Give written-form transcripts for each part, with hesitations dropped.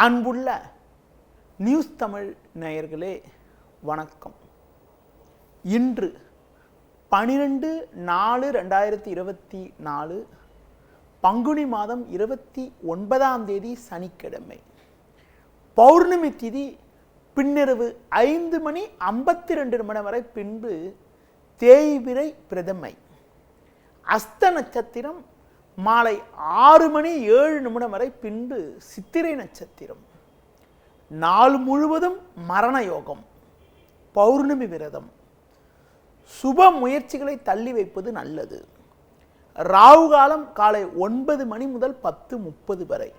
அன்புள்ள நியூஸ் தமிழ் நேயர்களே வணக்கம். இன்று 12/4/2024 பங்குனி மாதம் 29ஆம் தேதி சனிக்கிழமை. பௌர்ணமி திதி பின்னிரவு 5:52 வரை, பின்பு தேய்பிறை பிரதமை. அஸ்த நட்சத்திரம் மாலை 6:07 வரை, பின்பு சித்திரை நட்சத்திரம். நாள் முழுவதும் மரண யோகம், பௌர்ணமி விரதம். சுப முயற்சிகளை தள்ளி வைப்பது நல்லது. ராகு காலம் காலை 9 முதல் 10:30 வரை.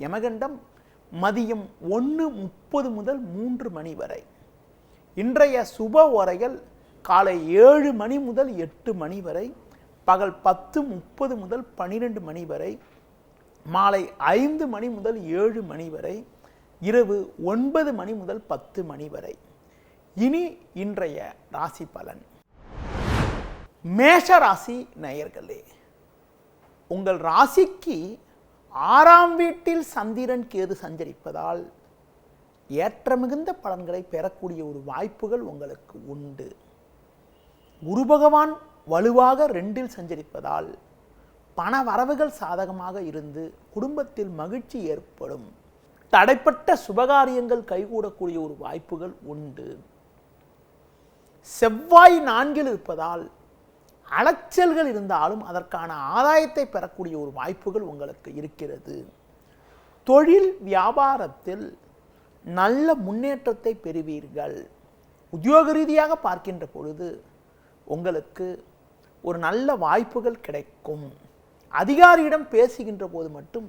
யமகண்டம் மதியம் 1:30 முதல் 3 வரை. இன்றைய சுப ஓரைகள் காலை 7 முதல் 8 வரை, பகல் 10:30 முதல் 12 வரை, மாலை 5 முதல் 7 வரை, இரவு 9 முதல் 10 வரை. இனி இன்றைய ராசி பலன். மேஷ ராசி நேயர்களே, உங்கள் ராசிக்கு 6ஆம் வீட்டில் சந்திரன் கேது சஞ்சரிப்பதால் ஏற்ற மிகுந்த பலன்களை பெறக்கூடிய ஒரு வாய்ப்புகள் உங்களுக்கு உண்டு. குரு பகவான் வலுவாக 2இல் சஞ்சரிப்பதால் பண வரவுகள் சாதகமாக இருந்து குடும்பத்தில் மகிழ்ச்சி ஏற்படும். தடைப்பட்ட சுபகாரியங்கள் கைகூடக்கூடிய ஒரு வாய்ப்புகள் உண்டு. செவ்வாய் 4இல் இருப்பதால் அலைச்சல்கள் இருந்தாலும் அதற்கான ஆதாயத்தை பெறக்கூடிய ஒரு வாய்ப்புகள் உங்களுக்கு இருக்கிறது. தொழில் வியாபாரத்தில் நல்ல முன்னேற்றத்தை பெறுவீர்கள். உத்தியோக ரீதியாக பார்க்கின்ற பொழுது உங்களுக்கு ஒரு நல்ல வாய்ப்புகள் கிடைக்கும். அதிகாரியிடம் பேசுகின்ற போது மட்டும்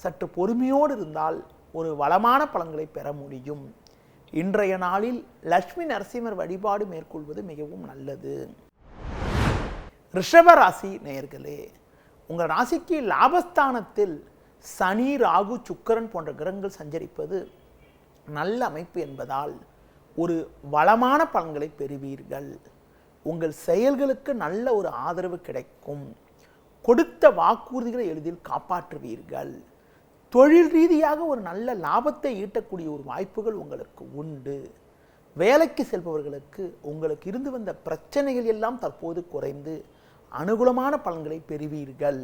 சற்று பொறுமையோடு இருந்தால் ஒரு வளமான பலன்களை பெற முடியும். இன்றைய நாளில் லட்சுமி நரசிம்மர் வழிபாடு மேற்கொள்வது மிகவும் நல்லது. ரிஷப ராசி நேயர்களே, உங்கள் ராசிக்கு லாபஸ்தானத்தில் சனி, ராகு, சுக்கிரன் போன்ற கிரகங்கள் சஞ்சரிப்பது நல்ல அமைப்பு என்பதால் ஒரு வளமான பலன்களை பெறுவீர்கள். உங்கள் செயல்களுக்கு நல்ல ஒரு ஆதரவு கிடைக்கும். கொடுத்த வாக்குறுதிகளை எளிதில் காப்பாற்றுவீர்கள். தொழில் ரீதியாக ஒரு நல்ல லாபத்தை ஈட்டக்கூடிய ஒரு வாய்ப்புகள் உங்களுக்கு உண்டு. வேலைக்கு செல்பவர்களுக்கு உங்களுக்கு இருந்து வந்த பிரச்சனைகள் எல்லாம் தற்போது குறைந்து அனுகூலமான பலன்களை பெறுவீர்கள்.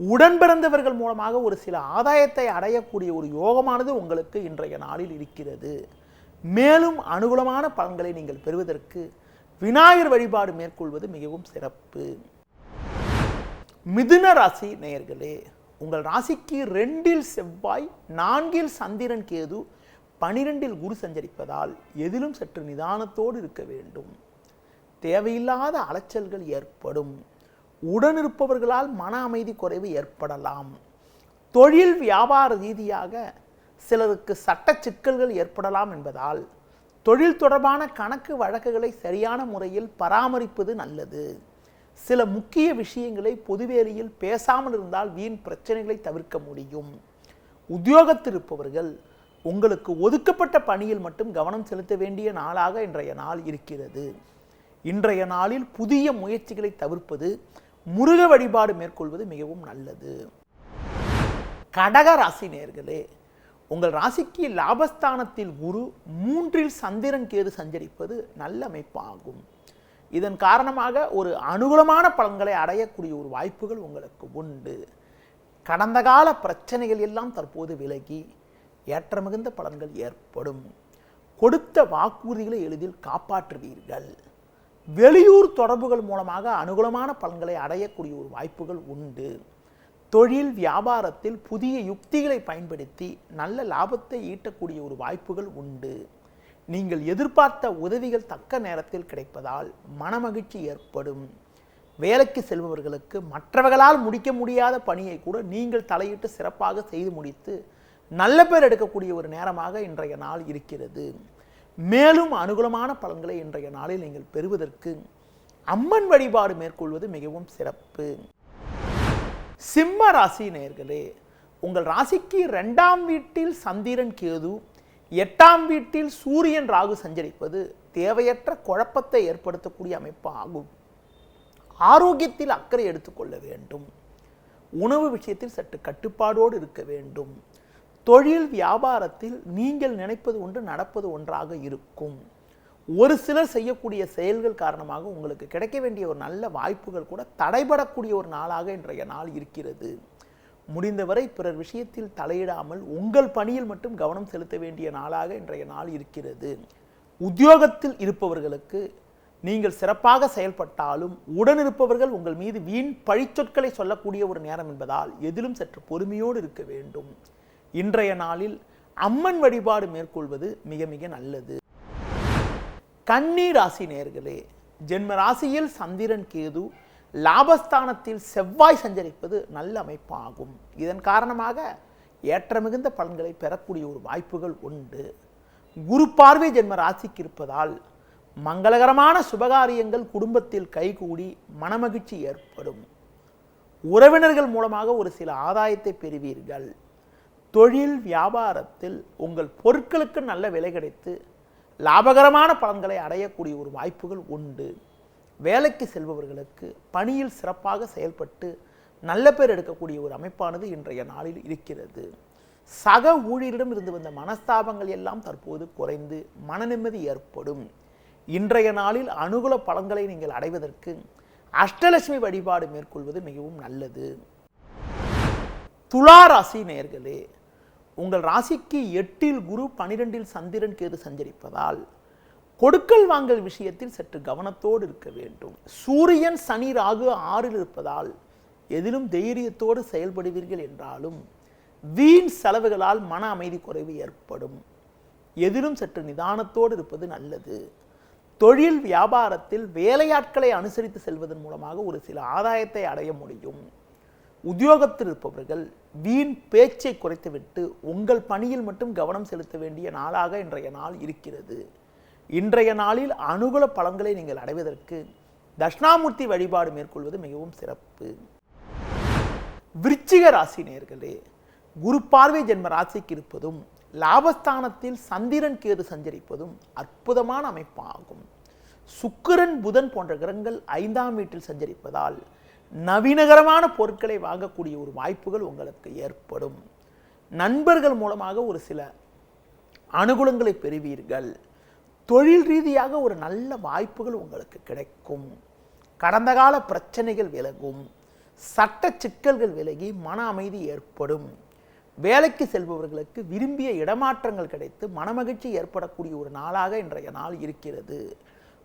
உடன் பிறந்தவர்கள் மூலமாக ஒரு சில ஆதாயத்தை அடையக்கூடிய ஒரு யோகமானது உங்களுக்கு இன்றைய நாளில் இருக்கிறது. மேலும் அனுகூலமான பலன்களை நீங்கள் பெறுவதற்கு விநாயகர் வழிபாடு மேற்கொள்வது மிகவும் சிறப்பு. மிதுன ராசி நேயர்களே, உங்கள் ராசிக்கு 2இல் செவ்வாய், 4இல் சந்திரன் கேது, 12இல் குரு சஞ்சரிப்பதால் எதிலும் சற்று நிதானத்தோடு இருக்க வேண்டும். தேவையில்லாத அலைச்சல்கள் ஏற்படும். உடனிருப்பவர்களால் மன அமைதி குறைவு ஏற்படலாம். தொழில் வியாபார ரீதியாக சிலருக்கு சட்ட சிக்கல்கள் ஏற்படலாம் என்பதால் தொழில் தொடர்பான கணக்கு வழக்குகளை சரியான முறையில் பராமரிப்பது நல்லது. சில முக்கிய விஷயங்களை பொதுவேளையில் பேசாமல் இருந்தால் வீண் பிரச்சனைகளை தவிர்க்க முடியும். உத்தியோகத்தில் இருப்பவர்கள் உங்களுக்கு ஒதுக்கப்பட்ட பணியில் மட்டும் கவனம் செலுத்த வேண்டிய நாளாக இன்றைய நாள் இருக்கிறது. இன்றைய நாளில் புதிய முயற்சிகளை தவிர்ப்பது, முருக வழிபாடு மேற்கொள்வது மிகவும் நல்லது. கடக ராசி நேயர்களே, உங்கள் ராசிக்கு லாபஸ்தானத்தில் குரு, 3இல் சந்திரன் கேது சஞ்சரிப்பது நல்ல அமைப்பாகும். இதன் காரணமாக ஒரு அனுகூலமான பலன்களை அடையக்கூடிய ஒரு வாய்ப்புகள் உங்களுக்கு உண்டு. கடந்த கால பிரச்சனைகள் எல்லாம் தற்போது விலகி ஏற்ற மிகுந்த பலன்கள் ஏற்படும். கொடுத்த வாக்குறுதிகளை எளிதில் காப்பாற்றுவீர்கள். வெளியூர் தொடர்புகள் மூலமாக அனுகூலமான பலன்களை அடையக்கூடிய ஒரு வாய்ப்புகள் உண்டு. தொழில் வியாபாரத்தில் புதிய யுக்திகளை பயன்படுத்தி நல்ல லாபத்தை ஈட்டக்கூடிய ஒரு வாய்ப்புகள் உண்டு. நீங்கள் எதிர்பார்த்த உதவிகள் தக்க நேரத்தில் கிடைப்பதால் மனமகிழ்ச்சி ஏற்படும். வேலைக்கு செல்பவர்களுக்கு மற்றவர்களால் முடிக்க முடியாத பணியை கூட நீங்கள் தலையிட்டு சிறப்பாக செய்து முடித்து நல்ல பேர் எடுக்கக்கூடிய ஒரு நேரமாக இன்றைய நாள் இருக்கிறது. மேலும் அனுகூலமான பலன்களை இன்றைய நாளில் நீங்கள் பெறுவதற்கு அம்மன் வழிபாடு மேற்கொள்வது மிகவும் சிறப்பு. சிம்ம ராசி நேயர்களே, உங்கள் ராசிக்கு 2ஆம் வீட்டில் சந்திரன் கேது, 8ஆம் வீட்டில் சூரியன் ராகு சஞ்சரிப்பது தேவையற்ற குழப்பத்தை ஏற்படுத்தக்கூடிய அமைப்பு ஆகும். ஆரோக்கியத்தில் அக்கறை எடுத்துக்கொள்ள வேண்டும். உணவு விஷயத்தில் சற்று கட்டுப்பாடோடு இருக்க வேண்டும். தொழில் வியாபாரத்தில் நீங்கள் நினைப்பது ஒன்று நடப்பது ஒன்றாக இருக்கும். ஒரு சிலர் செய்யக்கூடிய செயல்கள் காரணமாக உங்களுக்கு கிடைக்க வேண்டிய ஒரு நல்ல வாய்ப்புகள் கூட தடைபடக்கூடிய ஒரு நாளாக இன்றைய நாள் இருக்கிறது. முடிந்தவரை பிறர் விஷயத்தில் தலையிடாமல் உங்கள் பணியில் மட்டும் கவனம் செலுத்த வேண்டிய நாளாக இன்றைய நாள் இருக்கிறது. உத்தியோகத்தில் இருப்பவர்களுக்கு நீங்கள் சிறப்பாக செயல்பட்டாலும் உடனிருப்பவர்கள் உங்கள் மீது வீண் பழிச்சொற்களை சொல்லக்கூடிய ஒரு நேரம் என்பதால் எதிலும் சற்று பொறுமையோடு இருக்க வேண்டும். இன்றைய நாளில் அம்மன் வழிபாடு மேற்கொள்வது மிக மிக நல்லது. கன்னி ராசி நேயர்களே, ஜென்ம ராசியில் சந்திரன் கேது, லாபஸ்தானத்தில் செவ்வாய் சஞ்சரிப்பது நல்ல அமைப்பாகும். இதன் காரணமாக ஏற்ற மிகுந்த பலன்களை பெறக்கூடிய ஒரு வாய்ப்புகள் உண்டு. குரு பார்வை ஜென்ம ராசிக்கு இருப்பதால் மங்களகரமான சுபகாரியங்கள் குடும்பத்தில் கைகூடி மனமகிழ்ச்சி ஏற்படும். உறவினர்கள் மூலமாக ஒரு சில ஆதாயத்தை பெறுவீர்கள். தொழில் வியாபாரத்தில் உங்கள் பொருட்களுக்கு நல்ல விலை கிடைத்து லாபகரமான பலன்களை அடையக்கூடிய ஒரு வாய்ப்புகள் உண்டு. வேலைக்கு செல்பவர்களுக்கு பணியில் சிறப்பாக செயல்பட்டு நல்ல பேர் எடுக்கக்கூடிய ஒரு அமைப்பானது இன்றைய நாளில் இருக்கிறது. சக ஊழியரிடம் இருந்து வந்த மனஸ்தாபங்கள் எல்லாம் தற்போது குறைந்து மன நிம்மதி ஏற்படும். இன்றைய நாளில் அனுகூல பலன்களை நீங்கள் அடைவதற்கு அஷ்டலட்சுமி வழிபாடு மேற்கொள்வது மிகவும் நல்லது. துலா ராசி நேயர்களே, உங்கள் ராசிக்கு 8இல் குரு, 12இல் சந்திரன் கேது சஞ்சரிப்பதால் கொடுக்கல் வாங்கல் விஷயத்தில் சற்று கவனத்தோடு இருக்க வேண்டும். சூரியன் சனி ராகு 6இல் இருப்பதால் எதிலும் தைரியத்தோடு செயல்படுவீர்கள் என்றாலும் வீண் செலவுகளால் மன அமைதி குறைவு ஏற்படும். எதிலும் சற்று நிதானத்தோடு இருப்பது நல்லது. தொழில் வியாபாரத்தில் வேலையாட்களை அனுசரித்து செல்வதன் மூலமாக ஒரு சில ஆதாயத்தை அடைய முடியும். உத்தியோகத்தில் இருப்பவர்கள் வீண் பேச்சை குறைத்துவிட்டு உங்கள் பணியில் மட்டும் கவனம் செலுத்த வேண்டிய நாளாக இன்றைய நாள் இருக்கிறது. இன்றைய நாளில் அனுகூல பலன்களை நீங்கள் அடைவதற்கு தட்சிணாமூர்த்தி வழிபாடு மேற்கொள்வது மிகவும் சிறப்பு. விருச்சிக ராசி நேயர்களே, குரு பார்வை ஜென்ம ராசிக்கு இருப்பதும் லாபஸ்தானத்தில் சந்திரன் கேது சஞ்சரிப்பதும் அற்புதமான அமைப்பாகும். சுக்கிரன் புதன் போன்ற கிரகங்கள் 5ஆம் வீட்டில் சஞ்சரிப்பதால் நவீனகரமான பொருட்களை வாங்கக்கூடிய ஒரு வாய்ப்புகள் உங்களுக்கு ஏற்படும். நண்பர்கள் மூலமாக ஒரு சில அனுகூலங்களை பெறுவீர்கள். தொழில் ரீதியாக ஒரு நல்ல வாய்ப்புகள் உங்களுக்கு கிடைக்கும். கடந்த கால பிரச்சனைகள் விலகும். சட்ட சிக்கல்கள் விலகி மன அமைதி ஏற்படும். வேலைக்கு செல்பவர்களுக்கு விரும்பிய இடமாற்றங்கள் கிடைத்து மனமகிழ்ச்சி ஏற்படக்கூடிய ஒரு நாளாக இன்றைய நாள் இருக்கிறது.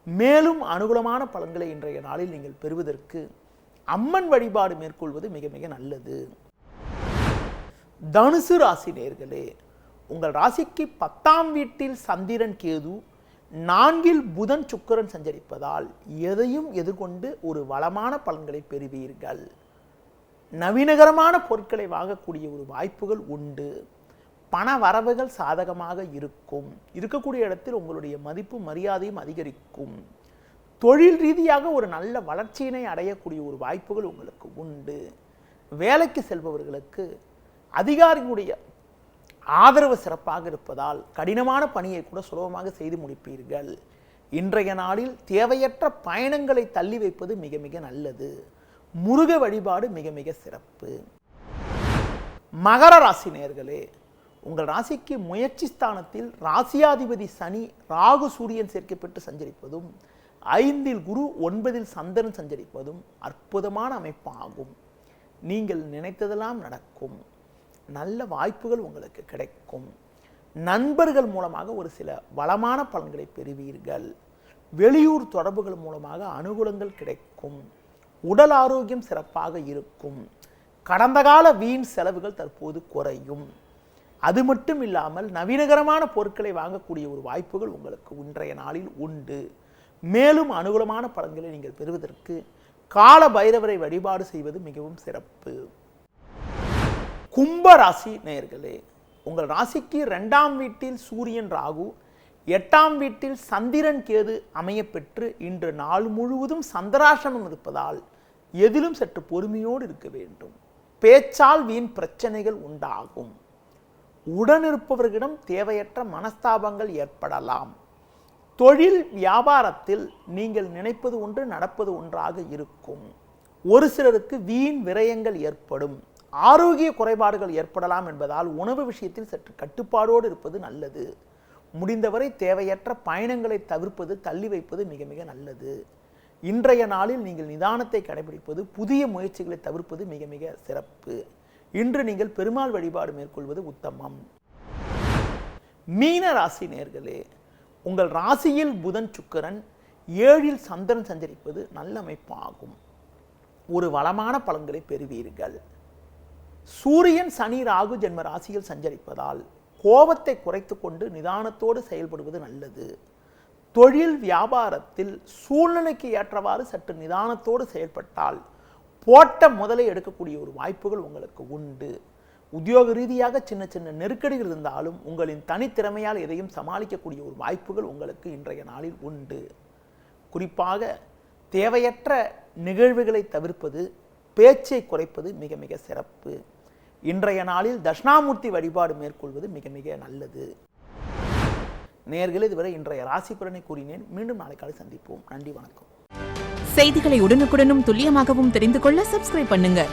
மேலும் அனுகூலமான பலன்களை இன்றைய நாளில் நீங்கள் பெறுவதற்கு அம்மன் வழிபாடு மேற்கொள்வது மிக மிக நல்லது. தனுசு ராசி நேயர்களே, உங்கள் ராசிக்கு 10ஆம் வீட்டில் சந்திரன் கேது, 4இல் புதன் சுக்கிரன் சஞ்சரிப்பதால் எதையும் எதிர்கொண்டு ஒரு வளமான பலன்களை பெறுவீர்கள். நவீனகரமான பொருட்களை வாங்கக்கூடிய ஒரு வாய்ப்புகள் உண்டு. பண வரவுகள் சாதகமாக இருக்கும். இருக்கக்கூடிய இடத்தில் உங்களுடைய மதிப்பு மரியாதையும் அதிகரிக்கும். தொழில் ரீதியாக ஒரு நல்ல வளர்ச்சியினை அடையக்கூடிய ஒரு வாய்ப்புகள் உங்களுக்கு உண்டு. வேலைக்கு செல்பவர்களுக்கு அதிகாரிகளுடைய ஆதரவு சிறப்பாக இருப்பதால் கடினமான பணியை கூட சுலபமாக செய்து முடிப்பீர்கள். இன்றைய நாளில் தேவையற்ற பயணங்களை தள்ளி வைப்பது மிக மிக நல்லது. முருக வழிபாடு மிக மிக சிறப்பு. மகர ராசி நேயர்களே, உங்கள் ராசிக்கு முயற்சி ஸ்தானத்தில் ராசியாதிபதி சனி ராகு சூரியன் சேர்க்கப்பட்டு சஞ்சரிப்பதும் 5இல் குரு 9இல் சந்திரன் சஞ்சரிப்பதும் அற்புதமான அமைப்பாகும். நீங்கள் நினைத்ததெல்லாம் நடக்கும். நல்ல வாய்ப்புகள் உங்களுக்கு கிடைக்கும். நண்பர்கள் மூலமாக ஒரு சில வளமான பலன்களை பெறுவீர்கள். வெளியூர் தொடர்புகள் மூலமாக அனுகூலங்கள் கிடைக்கும். உடல் ஆரோக்கியம் சிறப்பாக இருக்கும். கடந்த கால வீண் செலவுகள் தற்போது குறையும். அது மட்டும் இல்லாமல் நவீனகரமான பொருட்களை வாங்கக்கூடிய ஒரு வாய்ப்புகள் உங்களுக்கு இன்றைய நாளில் உண்டு. மேலும் அனுகூலமான பலன்களை நீங்கள் பெறுவதற்கு கால பைரவரை வழிபாடு செய்வது மிகவும் சிறப்பு. கும்ப ராசி நேயர்களே, உங்கள் ராசிக்கு 2ஆம் வீட்டில் சூரியன் ராகு, 8ஆம் வீட்டில் சந்திரன் கேது அமையப்பெற்று இன்று நாள் முழுவதும் சந்திராசிரமம் இருப்பதால் எதிலும் சற்று பொறுமையோடு இருக்க வேண்டும். பேச்சால் வீண் பிரச்சனைகள் உண்டாகும். உடனிருப்பவர்களிடம் தேவையற்ற மனஸ்தாபங்கள் ஏற்படலாம். தொழில் வியாபாரத்தில் நீங்கள் நினைப்பது ஒன்று நடப்பது ஒன்றாக இருக்கும். ஒரு சிலருக்கு வீண் விரயங்கள் ஏற்படும். ஆரோக்கிய குறைபாடுகள் ஏற்படலாம் என்பதால் உணவு விஷயத்தில் சற்று கட்டுப்பாடோடு இருப்பது நல்லது. முடிந்தவரை தேவையற்ற பயணங்களை தவிர்ப்பது, தள்ளி வைப்பது மிக மிக நல்லது. இன்றைய நாளில் நீங்கள் நிதானத்தை கடைபிடிப்பது, புதிய முயற்சிகளை தவிர்ப்பது மிக மிக சிறப்பு. இன்று நீங்கள் பெருமாள் வழிபாடு மேற்கொள்வது உத்தமம். மீன ராசி நேயர்களே, உங்கள் ராசியில் புதன் சுக்கிரன் 7ல் சந்திரன் சஞ்சரிப்பது நல்ல அமைப்பாகும். ஒரு வளமான பலன்களை பெறுவீர்கள். சூரியன் சனி ராகு ஜென்ம ராசியில் சஞ்சரிப்பதால் கோபத்தை குறைத்து கொண்டு நிதானத்தோடு செயல்படுவது நல்லது. தொழில் வியாபாரத்தில் சூழ்நிலைக்கு ஏற்றவாறு சற்று நிதானத்தோடு செயல்பட்டால் போட்ட முதலை எடுக்கக்கூடிய ஒரு வாய்ப்புகள் உங்களுக்கு உண்டு. உத்தியோக ரீதியாக சின்ன சின்ன நெருக்கடிகள் இருந்தாலும் உங்களின் தனித்திறமையால் எதையும் சமாளிக்கக்கூடிய ஒரு வாய்ப்புகள் உங்களுக்கு இன்றைய நாளில் உண்டு. குறிப்பாக தேவையற்ற நிகழ்வுகளை தவிர்ப்பது, பேச்சை குறைப்பது மிக மிக சிறப்பு. இன்றைய நாளில் தட்சிணாமூர்த்தி வழிபாடு மேற்கொள்வது மிக மிக நல்லது. நேயர்களே, இதுவரை இன்றைய ராசி பலனை கூறினேன். மீண்டும் நாளை காலை சந்திப்போம். நன்றி, வணக்கம். செய்திகளை உடனுக்குடனும் துல்லியமாகவும் தெரிந்து கொள்ள சப்ஸ்கிரைப் பண்ணுங்க.